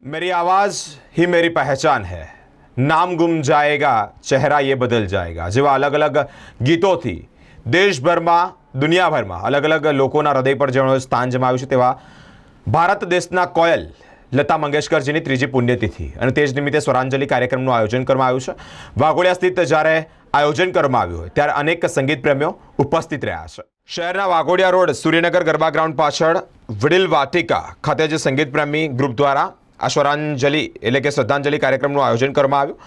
मेरी आवाज़ ही मेरी पहचान है, नाम गुम जाएगा चेहरा ये बदल जाएगा જેવા અલગ અલગ ગીતોથી દેશભરમાં દુનિયાભરમાં અલગ અલગ લોકોના હૃદય પર જેમણે સ્થાન જમાવ્યું છે તેવા ભારત દેશના કોયલ લતા મંગેશકરજીની ત્રીજી પુણ્યતિથિ અને તે જ નિમિત્તે સ્વરાંજલિ કાર્યક્રમનું આયોજન કરવામાં આવ્યું છે। વાઘોડિયા સ્થિત જ્યારે આયોજન કરવામાં આવ્યું હોય ત્યારે અનેક સંગીત પ્રેમીઓ ઉપસ્થિત રહ્યા છે। શહેરના વાઘોડિયા રોડ સૂર્યનગર ગરબા ગ્રાઉન્ડ પાછળ વડીલ વાટિકા ખાતે જે સંગીત પ્રેમી ગ્રુપ દ્વારા આ સ્વરાંજલિ એટલે કે શ્રદ્ધાંજલિ કાર્યક્રમનું આયોજન કરવામાં આવ્યું।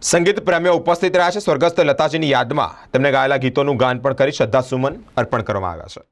સંગીત પ્રેમીઓ ઉપસ્થિત રહ્યા છે। સ્વર્ગસ્થ લતાજીની યાદમાં તેમને ગાયેલા ગીતોનું ગાન પણ કરી શ્રદ્ધાસુમન અર્પણ કરવામાં આવ્યા છે।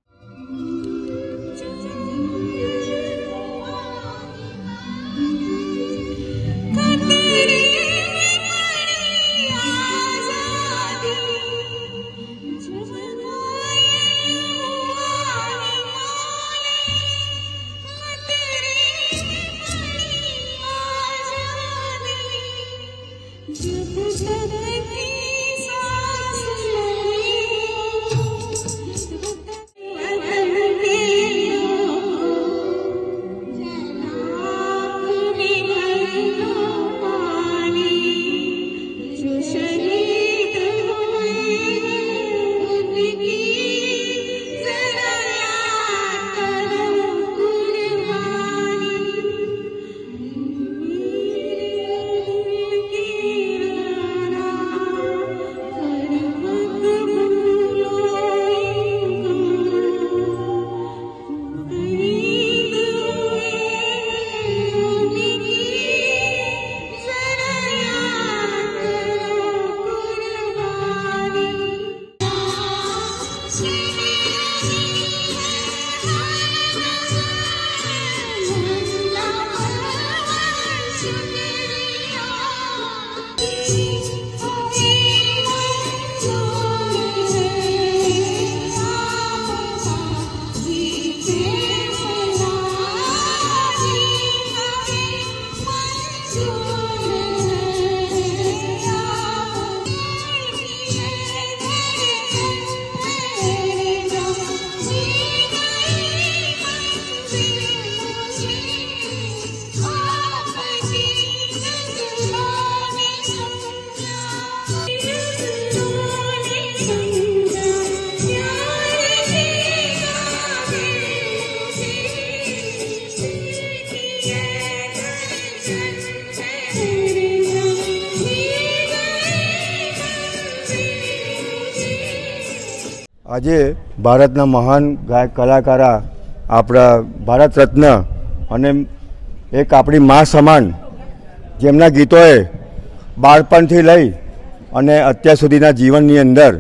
આજે ભારતના મહાન ગાયક કલાકારા આપણા ભારત રત્ન અને એક આપણી મા સમાન જેમના ગીતોએ બાળપણથી લઈ અને અત્યાર સુધીના જીવનની અંદર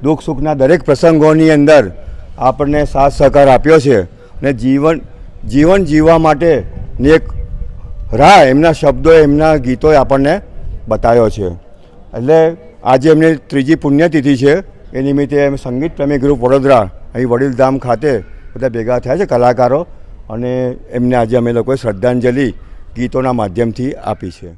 દુઃખ સુખના દરેક પ્રસંગોની અંદર આપણને સાથ સહકાર આપ્યો છે અને જીવન જીવવા માટેની એક રાહ એમના શબ્દોએ એમના ગીતોએ આપણને બતાવ્યો છે। એટલે આજે એમની ત્રીજી પુણ્યતિથિ છે। એ નિમિત્તે સંગીત પ્રેમી ગ્રુપ વડોદરા અહીં વડીલધામ ખાતે બધા ભેગા થયા છે કલાકારો અને એમને આજે અમે લોકોએ શ્રદ્ધાંજલિ ગીતોના માધ્યમથી આપી છે।